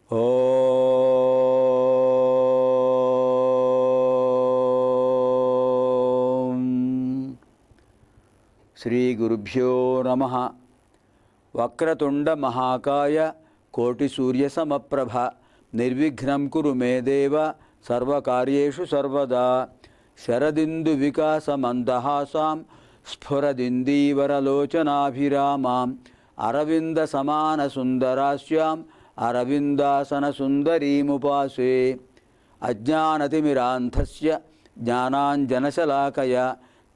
ఓం శ్రీ గురుభ్యో నమః. వక్రతుండ మహాకాయ కోటి సూర్య సమప్రభ నిర్విఘ్నం కురు మే దేవ సర్వకార్యేషు సర్వదా. శరదిందు వికాస మందహాసాం స్ఫురదిందీవరలోచనాభిరామాం అరవింద సమాన సుందరాస్యాం అరవిందాసన సుందరీముపాసే. అజ్ఞానతిమిరాంధస్య జ్ఞానాంజనశలాకయ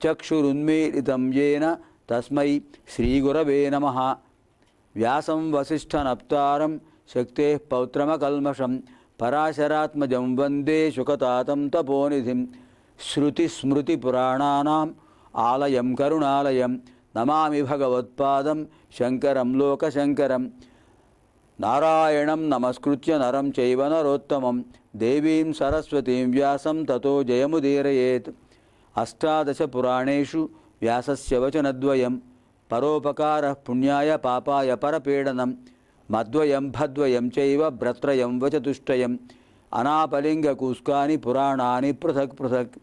చక్షురున్మీలితం యేన తస్మై శ్రీగురవే నమః. వ్యాసం వసిష్ఠనప్తారం శక్తేః పౌత్రమకల్మషం పరాశరాత్మజం వందే శుకతాతం తపోనిధిం. శృతిస్మృతిపురాణానాం ఆలయం కరుణాలయం నమామి భగవత్పాదం శంకరం లోకశంకరం. నారాయణం నమస్కృత్య నరం చైవ నరోత్తమం దేవీం సరస్వతీం వ్యాసం తతో జయముదీరయేత్. అష్టాదశ పురాణేషు వ్యాసస్య వచనద్వయం పరోపకారః పుణ్యాయ పాపాయ పరపీడనం మద్వయం భద్వయం చైవ భ్రత్రయం వచతుష్టయం అనాపలింగకూస్కాని పురాణాని పృథక్ పృథక్.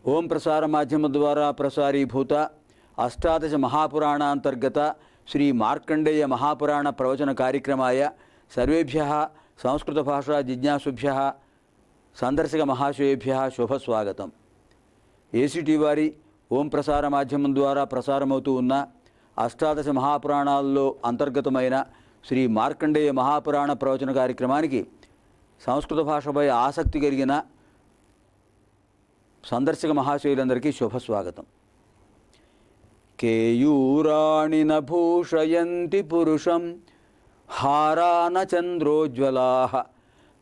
ఓం ప్రసార మాధ్యమ ద్వారా ప్రసారీభూత అష్టాదశ మహాపురాణాంతర్గత శ్రీ మార్కండేయ మహాపురాణ ప్రవచన కార్యక్రమాయ సర్వేభ్యః సంస్కృత భాషా జిజ్ఞాసుభ్యః సందర్శక మహాశయేభ్యః శుభస్వాగతం. ఏసీటీ వారి ఓం ప్రసార మాధ్యమం ద్వారా ప్రసారమవుతూ ఉన్న అష్టాదశ మహాపురాణాల్లో అంతర్గతమైన శ్రీ మార్కండేయ మహాపురాణ ప్రవచన కార్యక్రమానికి సంస్కృత భాషపై ఆసక్తి కలిగిన సందర్శక మహాశయులందరికీ శుభస్వాగతం. కేయూరాణి న భూషయంతి పురుషం హారాన చంద్రోజ్వలాః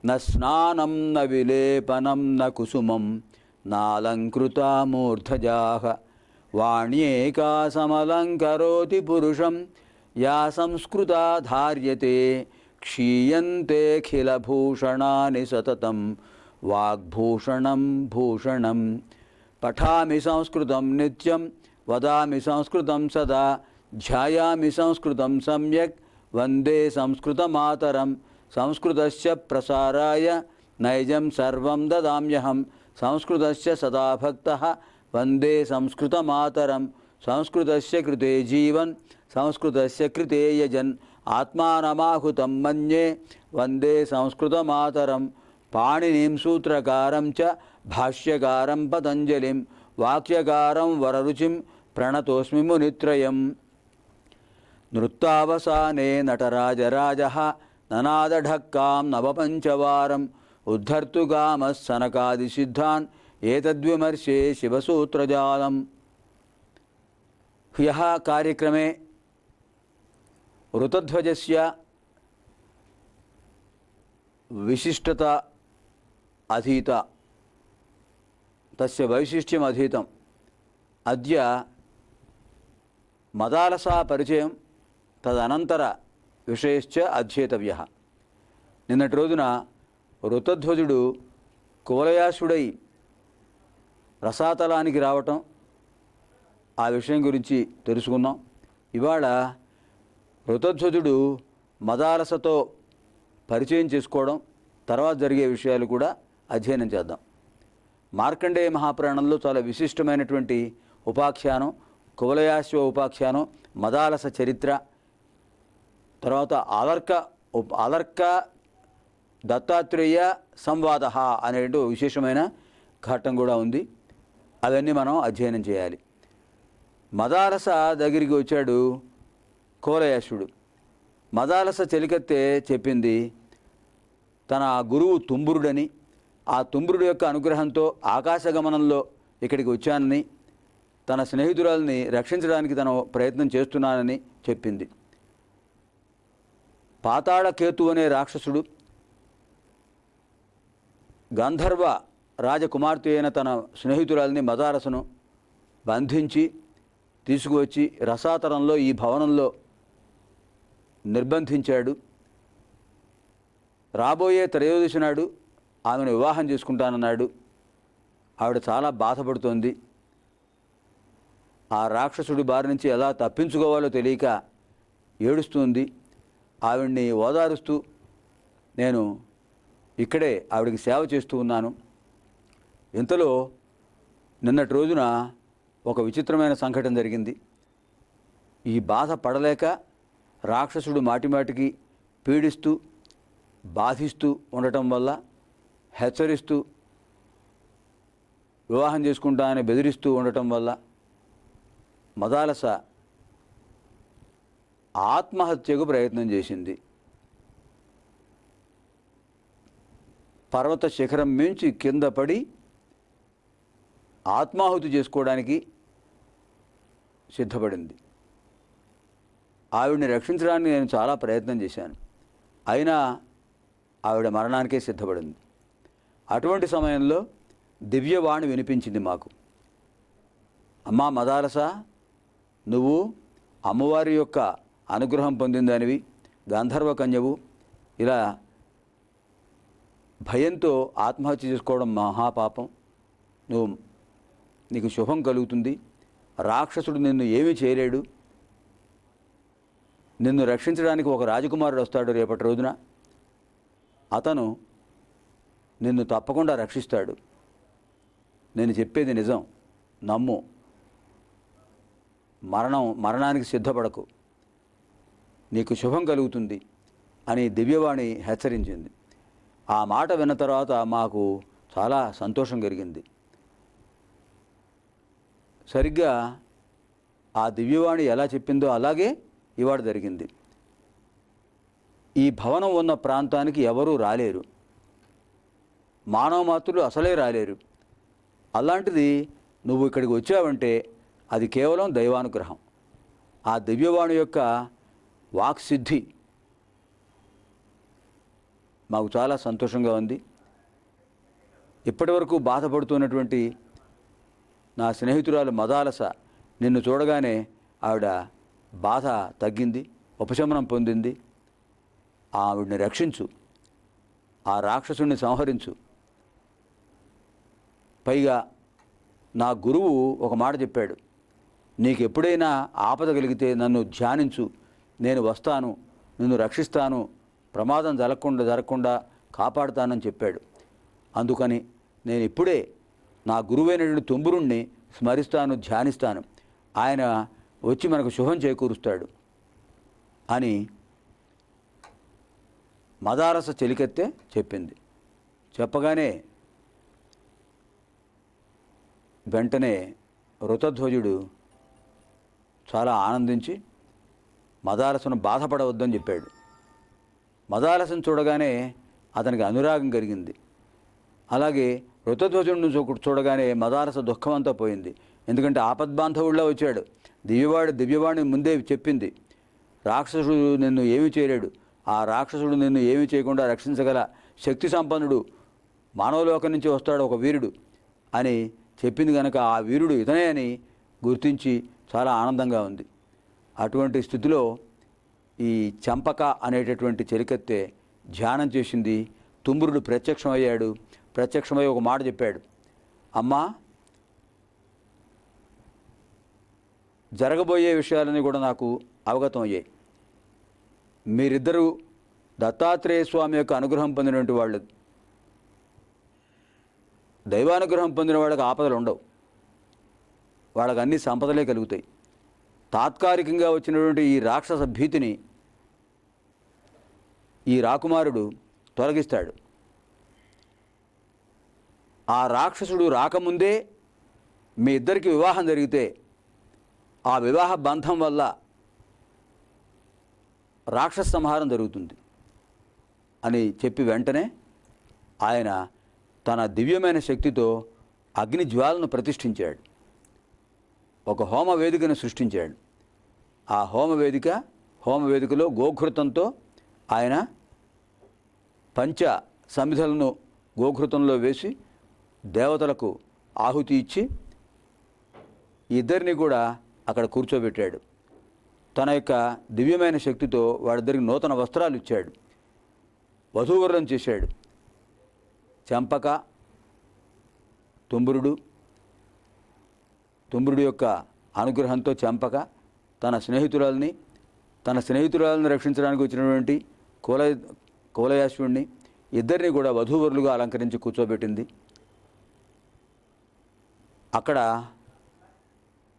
న స్నానం న విలేపనం న కుసుమం నాలంకృతా మూర్ధజాః. వాణ్యేకా సమలంకరోతి పురుషం యా సంస్కృతా ధార్యతే క్షీయంతేఖిలభూషణాని సతతం వాగ్భూషణం భూషణం. పఠామి సంస్కృతం నిత్యం వదామి సంస్కృతం సదా ధ్యాయామి సంస్కృతం సమ్యక్ వందే సంస్కృతమాతరం. సంస్కృతస్య ప్రసారాయ నైజం సర్వం దదామ్యహం సంస్కృతస్య సదా భక్తః వందే సంస్కృతమాతరం. సంస్కృతస్య కృతే జీవన్ సంస్కృతస్య కృతే యజన్ ఆత్మానమాహుతం మన్యే వందే సంస్కృతమాతరం. పాణినిం సూత్రకారం చ భాష్యకారం పతంజలిం వాక్యకారం వరరుచిం ప్రణతోస్మి మునిత్రయం. నృత్తావసానే నటరాజరాజః ననాదఢక్కాం నవపంచవారం ఉద్ధర్తుగామः సనకాదిసిద్ధాన్ ఏతద్విమర్శే శివసూత్రజాలం. హ్యః కార్యక్రమే ఋతధ్వజస్య విశిష్టత అధీత తస్య వైశిష్ట్యం అధీతం. అద్య మదాలసా పరిచయం తదనంతర విషయశ్చ అధ్యేతవ్యః. నిన్నటి రోజున ఋతధ్వజుడు కువలయాసుడై రసాతలానికి రావటం, ఆ విషయం గురించి తెలుసుకున్నాం. ఇవాళ ఋతధ్వజుడు మదాలసతో పరిచయం చేసుకోవడం, తర్వాత జరిగే విషయాలు కూడా అధ్యయనం చేద్దాం. మార్కండేయ మహాపురాణంలో చాలా విశిష్టమైనటువంటి ఉపాఖ్యానం కువలయాశ్వ ఉపాఖ్యానం, మదాలస చరిత్ర, తర్వాత అలర్క దత్తాత్రేయ సంవాద అనే విశేషమైన ఘట్టం కూడా ఉంది. అవన్నీ మనం అధ్యయనం చేయాలి. మదాలస దగ్గరికి వచ్చాడు కువలయాశ్వుడు. మదాలస చెలికత్తె చెప్పింది తన గురువు తుంబురుడని, ఆ తుంబురుడు యొక్క అనుగ్రహంతో ఆకాశగమనంలో ఇక్కడికి వచ్చానని, తన స్నేహితురాల్ని రక్షించడానికి తను ప్రయత్నం చేస్తున్నానని చెప్పింది. పాతాళకేతు అనే రాక్షసుడు గంధర్వ రాజకుమార్తె అయిన తన స్నేహితురాల్ని మదాలసను బంధించి తీసుకువచ్చి రసాతలంలో ఈ భవనంలో నిర్బంధించాడు. రాబోయే త్రయోదశి నాడు ఆమెను వివాహం చేసుకుంటానన్నాడు. ఆవిడ చాలా బాధపడుతోంది. ఆ రాక్షసుడి బారి నుంచి ఎలా తప్పించుకోవాలో తెలియక ఏడుస్తుంది. ఆవిడ్ని ఓదారుస్తూ నేను ఇక్కడే ఆవిడికి సేవ చేస్తూ ఉన్నాను. ఇంతలో నిన్నటి రోజున ఒక విచిత్రమైన సంఘటన జరిగింది. ఈ బాధ పడలేక రాక్షసుడు మాటిమాటికి పీడిస్తూ బాధిస్తూ ఉండటం వల్ల, హెచ్చరిస్తూ వివాహం చేసుకుంటానని బెదిరిస్తూ ఉండటం వల్ల మదాలస ఆత్మహత్యకు ప్రయత్నం చేసింది. పర్వత శిఖరం మించి కింద పడి ఆత్మాహుతి చేసుకోవడానికి సిద్ధపడింది. ఆవిడని రక్షించడానికి నేను చాలా ప్రయత్నం చేశాను. అయినా ఆవిడ మరణానికే సిద్ధపడింది. అటువంటి సమయంలో దివ్యవాణి వినిపించింది మాకు. అమ్మా మదాలస, నువ్వు అమ్మవారి యొక్క అనుగ్రహం పొందిందానివి, గంధర్వ కన్యవు, ఇలా భయంతో ఆత్మహత్య చేసుకోవడం మహాపాపం. నీకు శుభం కలుగుతుంది. రాక్షసుడు నిన్ను ఏమీ చేయలేడు. నిన్ను రక్షించడానికి ఒక రాజకుమారుడు వస్తాడు రేపటి రోజున. అతను నిన్ను తప్పకుండా రక్షిస్తాడు. నేను చెప్పేది నిజం, నమ్ము. మరణానికి సిద్ధపడకు, నీకు శుభం కలుగుతుంది అని దివ్యవాణి హెచ్చరించింది. ఆ మాట విన్న తర్వాత మాకు చాలా సంతోషం కలిగింది. సరిగ్గా ఆ దివ్యవాణి ఎలా చెప్పిందో అలాగే ఇవాళ జరిగింది. ఈ భవనం ఉన్న ప్రాంతానికి ఎవరూ రాలేరు, మానవ మాత్రులు అసలే రాలేరు. అలాంటిది నువ్వు ఇక్కడికి వచ్చావంటే అది కేవలం దైవానుగ్రహం. ఆ దివ్యవాణి యొక్క వాక్సిద్ధి మాకు చాలా సంతోషంగా ఉంది. ఇప్పటివరకు బాధపడుతున్నటువంటి నా స్నేహితురాలు మదాలస నిన్ను చూడగానే ఆవిడ బాధ తగ్గింది, ఉపశమనం పొందింది. ఆవిడ్ని రక్షించు, ఆ రాక్షసుని సంహరించు. పైగా నా గురువు ఒక మాట చెప్పాడు, నీకు ఎప్పుడైనా ఆపద కలిగితే నన్ను ధ్యానించు, నేను వస్తాను, నిన్ను రక్షిస్తాను, ప్రమాదం జరగకుండా కాపాడుతానని చెప్పాడు. అందుకని నేను ఇప్పుడే నా గురువైనటువంటి తుంబురుణ్ణి స్మరిస్తాను, ధ్యానిస్తాను. ఆయన వచ్చి మనకు శుభం చేకూరుస్తాడు అని మదాలస చెలికెత్తే చెప్పింది. చెప్పగానే వెంటనే ఋతధ్వజుడు చాలా ఆనందించి మదాలసను బాధపడవద్దని చెప్పాడు. మదాలసను చూడగానే అతనికి అనురాగం కలిగింది. అలాగే ఋతధ్వజుడిని చూడగానే మదాలస దుఃఖం అంతా పోయింది. ఎందుకంటే ఆపద్బాంధవుడిలా వచ్చాడు. దివ్యవాణి ముందే చెప్పింది, రాక్షసుడు నిన్ను ఏమీ చేయలేడు, ఆ రాక్షసుడు నిన్ను ఏమీ చేయకుండా రక్షించగల శక్తి సంపన్నుడు మానవలోకం నుంచి వస్తాడు ఒక వీరుడు అని చెప్పింది కనుక ఆ వీరుడు ఇతనే అని గుర్తించి చాలా ఆనందంగా ఉంది. అటువంటి స్థితిలో ఈ చంపక అనేటటువంటి చెలికత్తె ధ్యానం చేసింది. తుంబురుడు ప్రత్యక్షమై ఒక మాట చెప్పాడు, అమ్మా జరగబోయే విషయాలన్నీ కూడా నాకు అవగతం అయ్యాయి. మీరిద్దరూ దత్తాత్రేయ స్వామి యొక్క అనుగ్రహం పొందినటువంటి వాళ్ళు. దైవానుగ్రహం పొందిన వాళ్ళకి ఆపదలు ఉండవు, వాళ్ళకి అన్ని సంపదలే కలుగుతాయి. తాత్కాలికంగా వచ్చినటువంటి ఈ రాక్షస భీతిని ఈ రాకుమారుడు తొలగిస్తాడు. ఆ రాక్షసుడు రాకముందే మీ ఇద్దరికి వివాహం జరిగితే ఆ వివాహ బంధం వల్ల రాక్షస సంహారం జరుగుతుంది అని చెప్పి వెంటనే ఆయన తన దివ్యమైన శక్తితో అగ్ని జ్వాలను ప్రతిష్ఠించాడు. ఒక హోమ వేదికను సృష్టించాడు. ఆ హోమవేదికలో గోఘృతంతో ఆయన పంచ సమిధలను గోఘృతంలో వేసి దేవతలకు ఆహుతి ఇచ్చి ఇద్దరిని కూడా అక్కడ కూర్చోబెట్టాడు. తన యొక్క దివ్యమైన శక్తితో వాడిద్దరికి నూతన వస్త్రాలు ఇచ్చాడు, వధూవరులను చేశాడు. చంపక తుంబురుడు యొక్క అనుగ్రహంతో చంపక తన స్నేహితురాలని రక్షించడానికి వచ్చినటువంటి కువలయాశ్వుడిని ఇద్దరిని కూడా వధూవరులుగా అలంకరించి కూర్చోబెట్టింది. అక్కడ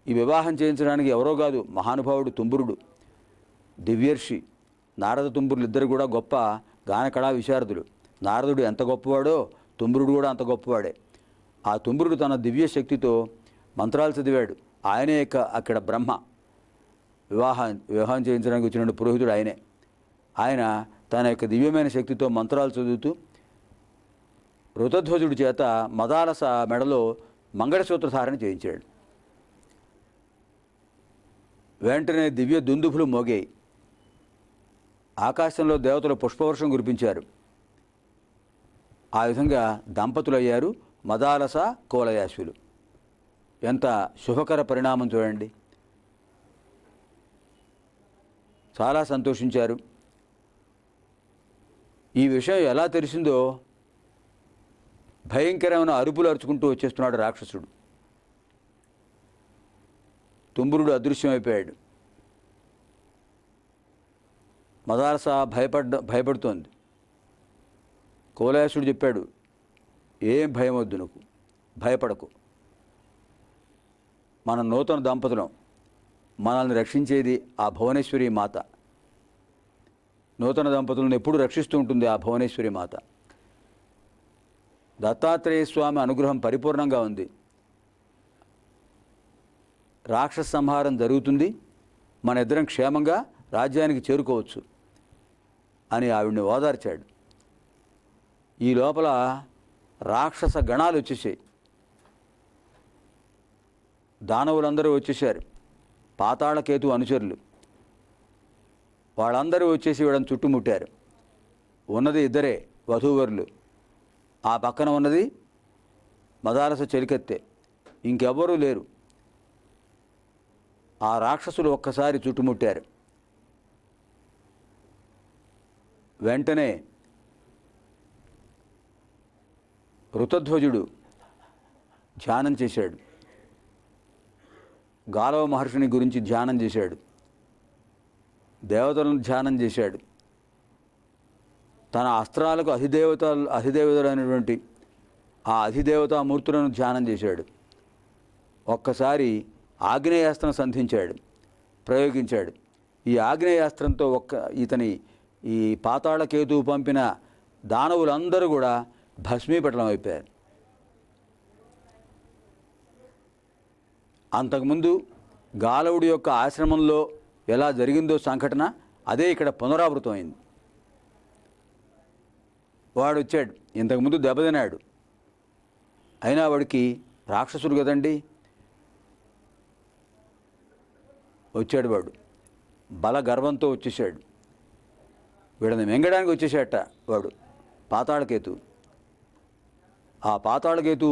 ఈ వివాహం చేయించడానికి ఎవరో కాదు, మహానుభావుడు తుంబురుడు, దివ్యర్షి. నారద తుంబురులు ఇద్దరు కూడా గొప్ప గానకళా విశారదులు. నారదుడు ఎంత గొప్పవాడో తుంబురుడు కూడా అంత గొప్పవాడే. ఆ తుంబురుడు తన దివ్య శక్తితో మంత్రాలు చదివాడు. ఆయనే అక్కడ బ్రహ్మ. వివాహం చేయించడానికి వచ్చిన పురోహితుడు ఆయనే. ఆయన తన యొక్క దివ్యమైన శక్తితో మంత్రాలు చదువుతూ ఋతధ్వజుడి చేత మదాలస మెడలో మంగళసూత్రధారణ చేయించాడు. వెంటనే దివ్య దుందుభులు మోగాయి. ఆకాశంలో దేవతలు పుష్పవర్షం కురిపించారు. ఆ విధంగా దంపతులయ్యారు మదాలస కువలయాశ్వులు. ఎంత శుభకర పరిణామం చూడండి. చాలా సంతోషించారు. ఈ విషయం ఎలా తెలిసిందో భయంకరమైన అరుపులు అరుచుకుంటూ వచ్చేస్తున్నాడు రాక్షసుడు. తుంబురుడు అదృశ్యమైపోయాడు. మదాలస భయపడుతోంది. కువలయాశ్వుడు చెప్పాడు, ఏం భయం వద్దు, నువ్వు భయపడకు. మన నూతన దంపతులం, మనల్ని రక్షించేది ఆ భువనేశ్వరి మాత. నూతన దంపతులను ఎప్పుడు రక్షిస్తూ ఉంటుంది ఆ భువనేశ్వరి మాత. దత్తాత్రేయ స్వామి అనుగ్రహం పరిపూర్ణంగా ఉంది. రాక్షస సంహారం జరుగుతుంది, మన ఇద్దరం క్షేమంగా రాజ్యానికి చేరుకోవచ్చు అని ఆవిడ్ని ఓదార్చాడు. ఈ లోపల రాక్షస గణాలు వచ్చేసాయి. దానవులందరూ వచ్చేసారు, పాతాళకేతు అనుచరులు. వాళ్ళందరూ వచ్చేసి వీళ్ళని చుట్టుముట్టారు. ఉన్నది ఇద్దరే వధూవరులు. ఆ పక్కన ఉన్నది మదాలస చెలికత్తె, ఇంకెవ్వరూ లేరు. ఆ రాక్షసులు ఒక్కసారి చుట్టుముట్టారు. వెంటనే ఋతధ్వజుడు ధ్యానం చేశాడు. గాలవ మహర్షిని గురించి ధ్యానం చేశాడు. దేవతలను ధ్యానం చేశాడు. తన అస్త్రాలకు అధిదేవతలైనటువంటి ఆ అధిదేవతామూర్తులను ధ్యానం చేశాడు. ఒక్కసారి ఆగ్నేయాస్త్రం సంధించాడు, ప్రయోగించాడు. ఈ ఆగ్నేయాస్త్రంతో ఈ పాతాళకేతువు పంపిన దానవులందరూ కూడా భస్మీపటలం అయిపోయారు. అంతకుముందు గాలవుడి యొక్క ఆశ్రమంలో ఎలా జరిగిందో సంఘటన అదే ఇక్కడ పునరావృతమైంది. వాడు వచ్చాడు, ఇంతకుముందు దెబ్బతినాడు, అయినా వాడికి రాక్షసుడు కదండి, వచ్చాడు. వాడు బల గర్వంతో వచ్చేసాడు. వీళ్ళని మెంగడానికి వచ్చేసాట వాడు పాతాళకేతు. ఆ పాతాళకేతు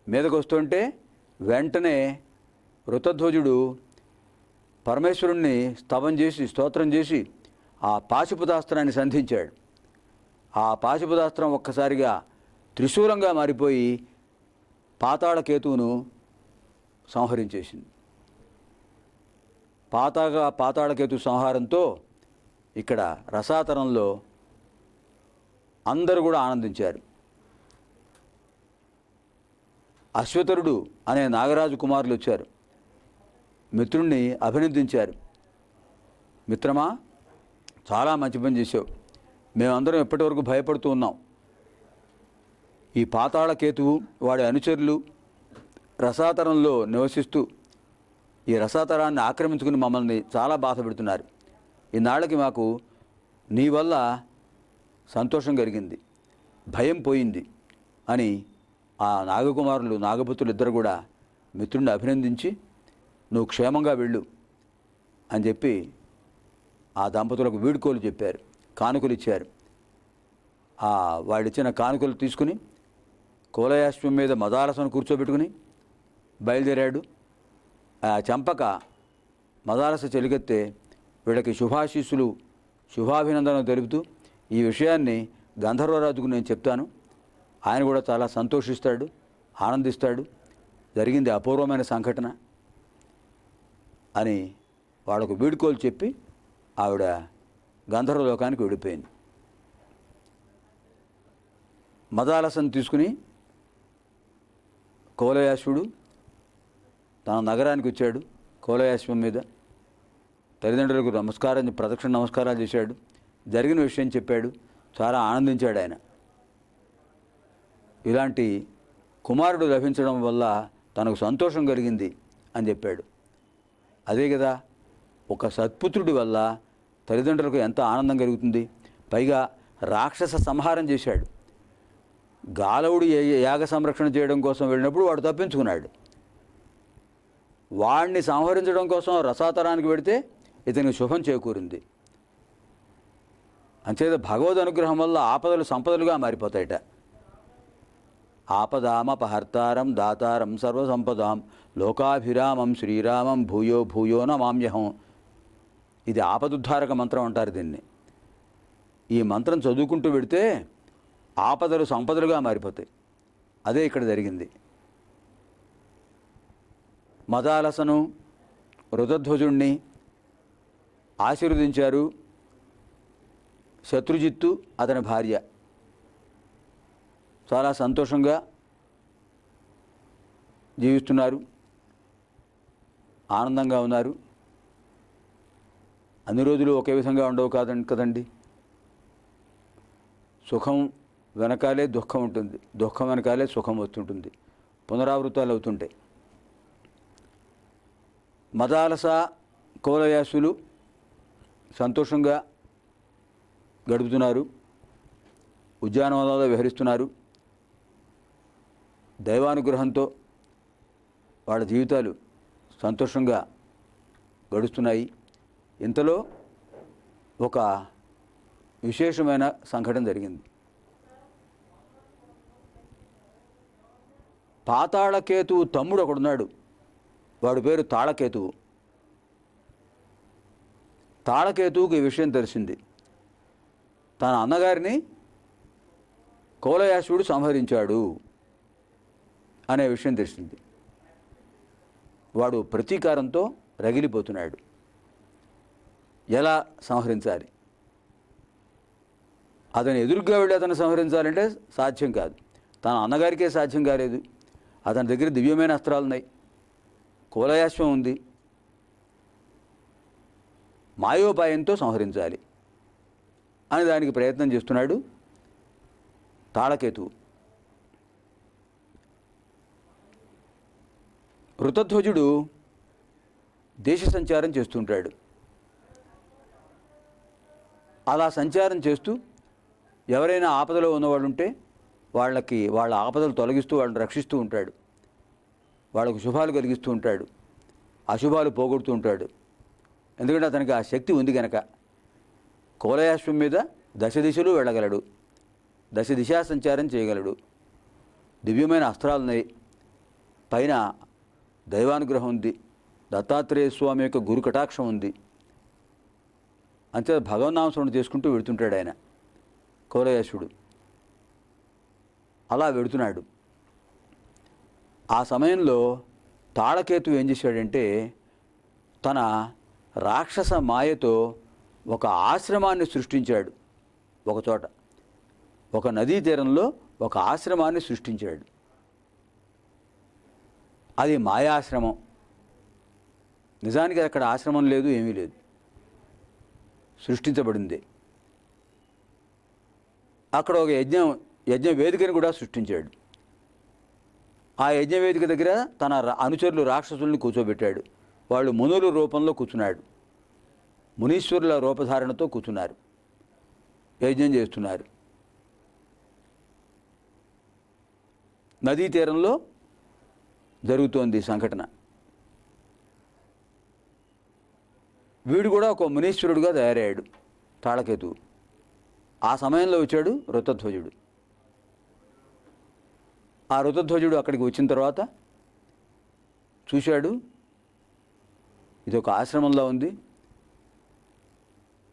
మీదకు వస్తుంటే వెంటనే ఋతధ్వజుడు పరమేశ్వరుణ్ణి స్తోత్రం చేసి ఆ పాశుపతాస్త్రాన్ని సంధించాడు. ఆ పాశుపతాస్త్రం ఒక్కసారిగా త్రిశూలంగా మారిపోయి పాతాళకేతువును సంహరించేసింది. పాతాళకేతు సంహారంతో ఇక్కడ రసాతలంలో అందరూ కూడా ఆనందించారు. అశ్వతరుడు అనే నాగరాజు కుమారులు వచ్చారు, మిత్రుణ్ణి అభినందించారు. మిత్రమా, చాలా మంచి పని చేసావు, మేమందరం ఎప్పటివరకు భయపడుతూ ఉన్నాం. ఈ పాతాళకేతువు వాడి అనుచరులు రసాతలంలో నివసిస్తూ ఈ రసాతలాన్ని ఆక్రమించుకుని మమ్మల్ని చాలా బాధ పెడుతున్నారు. ఈనాళ్ళకి మాకు నీ వల్ల సంతోషం కలిగింది, భయం పోయింది అని ఆ నాగకుమారులు నాగపుత్రులు ఇద్దరు కూడా మిత్రుడిని అభినందించి నువ్వు క్షేమంగా వెళ్ళు అని చెప్పి ఆ దంపతులకు వీడ్కోలు చెప్పారు, కానుకలు ఇచ్చారు. వాడిచ్చిన కానుకలు తీసుకుని కువలయాశ్వం మీద మదాలసను కూర్చోబెట్టుకుని బయలుదేరాడు. ఆ చంపక మదాలస చెలికెత్తే వీళ్ళకి శుభాశీస్సులు శుభాభినందనలు తెలుపుతూ ఈ విషయాన్ని గంధర్వరాజుకు నేను చెప్తాను, ఆయన కూడా చాలా సంతోషిస్తాడు, ఆనందిస్తాడు, జరిగింది అపూర్వమైన సంఘటన అని వాళ్ళకు వీడ్కోలు చెప్పి ఆవిడ గంధర్వలోకానికి వెళ్ళిపోయింది. మదాలసను తీసుకుని కువలయాశ్వుడు తన నగరానికి వచ్చాడు. కువలయాశ్వం మీద తల్లిదండ్రులకు ప్రదక్షిణ నమస్కారాలు చేశాడు. జరిగిన విషయం చెప్పాడు. చాలా ఆనందించాడు ఆయన. ఇలాంటి కుమారుడు లభించడం వల్ల తనకు సంతోషం కలిగింది అని చెప్పాడు. అదే కదా, ఒక సత్పుత్రుడి వల్ల తల్లిదండ్రులకు ఎంత ఆనందం కలుగుతుంది. పైగా రాక్షస సంహారం చేశాడు. గాలవుడు యాగ సంరక్షణ చేయడం కోసం వెళ్ళినప్పుడు వాడు తప్పించుకున్నాడు. వాడిని సంహరించడం కోసం రసాతలానికి వెడితే ఇతనికి శుభం చేకూరింది. అంచేత భగవద్ అనుగ్రహం వల్ల ఆపదలు సంపదలుగా మారిపోతాయట. ఆపదామపహర్తారం దాతారం సర్వసంపదాం లోకాభిరామం శ్రీరామం భూయో భూయో నమామ్యహం. ఇది ఆపదుద్ధారక మంత్రం అంటారు దీన్ని. ఈ మంత్రం చదువుకుంటూ పెడితే ఆపదలు సంపదలుగా మారిపోతాయి. అదే ఇక్కడ జరిగింది. మదాలసను రుతధ్వజుణ్ణి ఆశీర్వదించారు. శత్రుజిత్తు అతని భార్య చాలా సంతోషంగా జీవిస్తున్నారు, ఆనందంగా ఉన్నారు. అన్ని రోజులు ఒకే విధంగా ఉండవు కదండి. సుఖం వెనకాలే దుఃఖం ఉంటుంది, దుఃఖం వెనకాలే సుఖం వస్తుంటుంది, పునరావృతాలు అవుతుంటాయి. మదాలస కువలయాసులు సంతోషంగా గడుపుతున్నారు, ఉద్యానవనాల్లో విహరిస్తున్నారు. దైవానుగ్రహంతో వాళ్ళ జీవితాలు సంతోషంగా గడుస్తున్నాయి. ఇంతలో ఒక విశేషమైన సంఘటన జరిగింది. పాతాళకేతువు తమ్ముడు ఒకడున్నాడు. వాడి పేరు తాళకేతువు. తాళకేతువుకి ఈ విషయం తెలిసింది. తన అన్నగారిని కువలయాసుడు సంహరించాడు అనే విషయం తెలిసింది. వాడు ప్రతీకారంతో రగిలిపోతున్నాడు. ఎలా సంహరించాలి? అతను ఎదురుగా వెళ్ళి అతను సంహరించాలంటే సాధ్యం కాదు. తన అన్నగారికే సాధ్యం కాలేదు. అతని దగ్గర దివ్యమైన అస్త్రాలు ఉన్నాయి, కువలయాశ్వం ఉంది. మాయోపాయంతో సంహరించాలి అని దానికి ప్రయత్నం చేస్తున్నాడు తాళకేతువు. ఋతధ్వజుడు దేశ సంచారం చేస్తుంటాడు. అలా సంచారం చేస్తూ ఎవరైనా ఆపదలో ఉన్నవాడు ఉంటే వాళ్ళ ఆపదలు తొలగిస్తూ వాళ్ళని రక్షిస్తూ ఉంటాడు. వాళ్ళకు శుభాలు కలిగిస్తూ ఉంటాడు, అశుభాలు పోగొడుతూ ఉంటాడు. ఎందుకంటే అతనికి ఆ శక్తి ఉంది కనుక. కువలయాశ్వం మీద దశ దిశలు వెళ్ళగలడు, దశ దిశా సంచారం చేయగలడు. దివ్యమైన అస్త్రాలున్నాయి, పైన దైవానుగ్రహం ఉంది, దత్తాత్రేయ స్వామి యొక్క గురు కటాక్షం ఉంది. అంతే భగవన్నామస్మరణ చేసుకుంటూ వెడుతుంటాడు ఆయన కువలయాసుడు. అలా వెడుతున్నాడు. ఆ సమయంలో తాళకేతు ఏం చేశాడంటే తన రాక్షస మాయతో ఒక ఆశ్రమాన్ని సృష్టించాడు. ఒకచోట ఒక నదీ తీరంలో ఒక ఆశ్రమాన్ని సృష్టించాడు. అది మాయాశ్రమం. నిజానికి అక్కడ ఆశ్రమం లేదు, ఏమీ లేదు, సృష్టించబడింది. అక్కడ ఒక యజ్ఞ వేదికను కూడా సృష్టించాడు. ఆ యజ్ఞవేదిక దగ్గర తన అనుచరులు రాక్షసుల్ని కూర్చోబెట్టాడు. వాళ్ళు మునుల రూపంలో కూర్చున్నాడు, మునీశ్వరుల రూపధారణతో కూర్చున్నారు, యజ్ఞం చేస్తున్నారు. నదీ తీరంలో జరుగుతోంది సంఘటన. వీడు కూడా ఒక మునీశ్వరుడుగా తయారయ్యాడు తాళకేతువు. ఆ సమయంలో వచ్చాడు ఋతధ్వజుడు. ఆ ఋతధ్వజుడు అక్కడికి వచ్చిన తర్వాత చూశాడు, ఇది ఒక ఆశ్రమంలో ఉంది.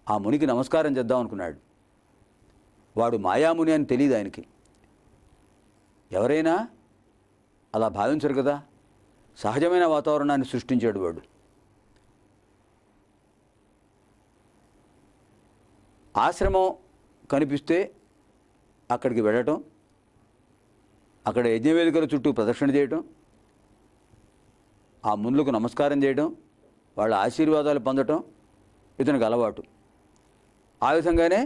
ఆ మునికి నమస్కారం చేద్దాం అనుకున్నాడు. వాడు మాయాముని అని తెలియదు ఆయనకి. ఎవరైనా అలా భావించరు కదా. సహజమైన వాతావరణాన్ని సృష్టించాడు వాడు. ఆశ్రమం కనిపిస్తే అక్కడికి వెళ్ళటం, అక్కడ యజ్ఞవేదికల చుట్టూ ప్రదక్షిణ చేయటం, ఆ మునులకు నమస్కారం చేయడం, వాళ్ళ ఆశీర్వాదాలు పొందటం ఇతనికి అలవాటు. ఆ విధంగానే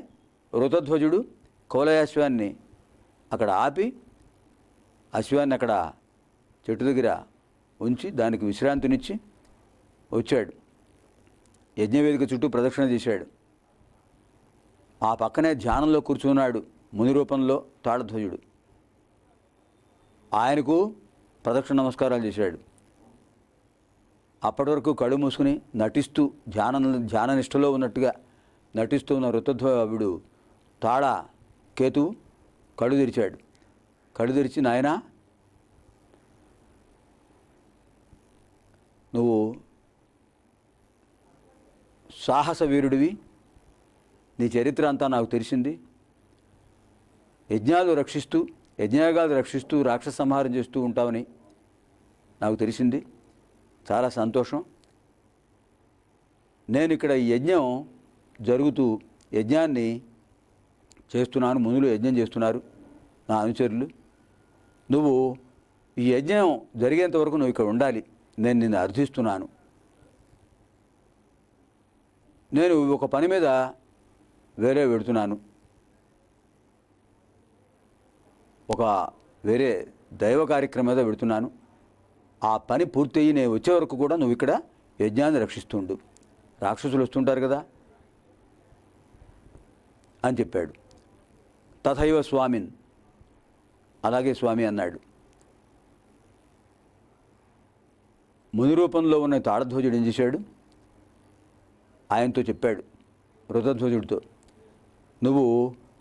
ఋతధ్వజుడు కౌలయాశ్వాన్ని అక్కడ ఆపి అశ్వాన్ని అక్కడ చెట్టు దగ్గర ఉంచి దానికి విశ్రాంతినిచ్చి వచ్చాడు. యజ్ఞవేదిక చుట్టూ ప్రదక్షిణ చేశాడు. ఆ పక్కనే ధ్యానంలో కూర్చున్నాడు ముని రూపంలో తాళధ్వజుడు. ఆయనకు ప్రదక్షిణ నమస్కారాలు చేశాడు. అప్పటి వరకు కళ్ళు మూసుకుని నటిస్తూ ధ్యాననిష్టలో ఉన్నట్టుగా నటిస్తూ ఉన్న ఋతధ్వజుడు తాళ కేతువు కళ్ళు తెరిచాడు. కళ్ళు తెరిచి, నాయనా, నువ్వు సాహస వీరుడివి, నీ చరిత్ర అంతా నాకు తెలిసింది. యజ్ఞయాగాలు రక్షిస్తూ రాక్షస సంహారం చేస్తూ ఉంటావని నాకు తెలిసింది. చాలా సంతోషం. నేను ఇక్కడ ఈ యజ్ఞం జరుగుతూ యజ్ఞాన్ని చేస్తున్నాను, మునులు యజ్ఞం చేస్తున్నారు, నా అనుచరులు. నువ్వు ఈ యజ్ఞం జరిగేంత వరకు నువ్వు ఇక్కడ ఉండాలి, నేను నిన్ను అర్థిస్తున్నాను. నేను ఒక పని మీద వేరే వెడుతున్నాను, ఒక వేరే దైవ కార్యక్రమం మీద వెడుతున్నాను. ఆ పని పూర్తయ్యి నేను వచ్చే వరకు కూడా నువ్వు ఇక్కడ యజ్ఞాన్ని రక్షిస్తుండు, రాక్షసులు వస్తుంటారు కదా అని చెప్పాడు. తథైవ స్వామిన్, అలాగే స్వామి అన్నాడు. ముని రూపంలో ఉన్న తాళధ్వజుడు ఏం చేశాడు, ఆయనతో చెప్పాడు, ఋతధ్వజుడితో, నువ్వు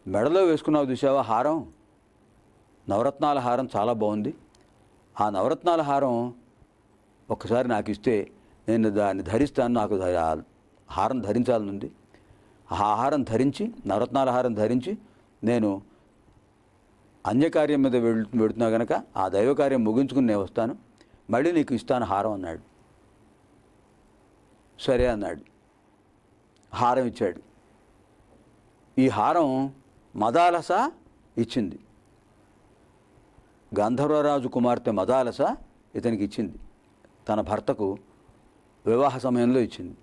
మెడలో వేసుకున్నావు చూసావా హారం, నవరత్నాల హారం చాలా బాగుంది. ఆ నవరత్నాల హారం ఒక్కసారి నాకు ఇస్తే నేను దాన్ని ధరిస్తాను, నాకు హారం ధరించాలనుంది. ఆ హారం ధరించి, నవరత్నాల హారం ధరించి నేను అన్యకార్యం మీద వెళుతున్నా కనుక ఆ దైవకార్యం ముగించుకుని నేను వస్తాను, మళ్ళీ నీకు ఇస్తాను హారం అన్నాడు. సరే అన్నాడు. హారం ఇచ్చాడు. ఈ హారం మదాలస ఇచ్చింది. గంధర్వరాజు కుమార్తె మదాలస ఇతనికి ఇచ్చింది, తన భర్తకు వివాహ సమయంలో ఇచ్చింది.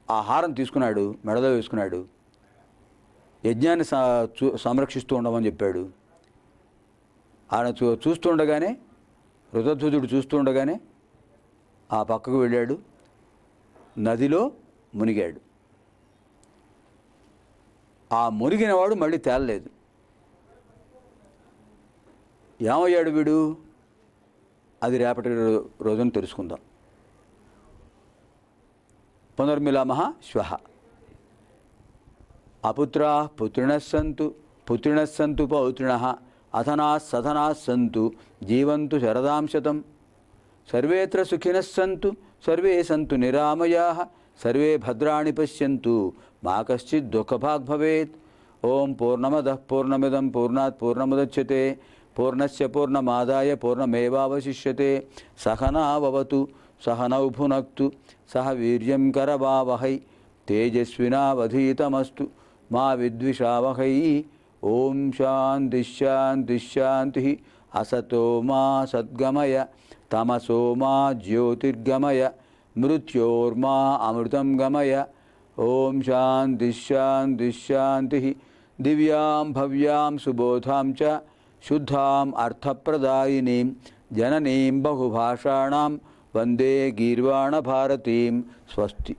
ఆ హారం తీసుకున్నాడు, మెడలో వేసుకున్నాడు. యజ్ఞాన్ని సంరక్షిస్తూ ఉండమని చెప్పాడు. ఆయన చూస్తుండగానే, ఋతధ్వజుడు చూస్తుండగానే ఆ పక్కకు వెళ్ళాడు, నదిలో మునిగాడు. ఆ మునిగినవాడు మళ్ళీ తేలలేదు. ఏమయ్యాడు వీడు, అది రేపటి రోజున తెలుసుకుందాం. పునర్మిలామః శ్వః. అపుత్రా పుత్రిణః సంతు పౌత్రిణః అథనాః సథనాః సంతు జీవంతు శరదాం శతం. సర్వేత్ర సుఖినః సంతు సర్వే సంతు నిరామయాః సర్వే భద్రాణి పశ్యంతు మా కశ్చిత్ దుఃఖభాగ్ భవేత్. ఓం పూర్ణమదః పూర్ణమిదం పూర్ణాత్ పూర్ణముదచ్యతే పూర్ణస్య పూర్ణమాదాయ పూర్ణమేవావశిష్యతే. సహనావవతు సహనౌ భునక్తు సహ వీర్యం కరవావహై తేజస్వినావధీతమస్తు మా విద్విషావహై. ఓం శాంతి శాంతి శాంతి. అసతో మా సద్గమయ తమసో మా జ్యోతిర్గమయ మృత్యోర్మా అమృతం గమయ. ఓం శాంతి శాంతి శాంతి. దివ్యాం భవ్యాం సుబోధాం చ శుద్ధాం అర్థప్రదాయినీం జననీం బహుభాషాణాం వందే గీర్వాణ భారతీం. స్వస్తి.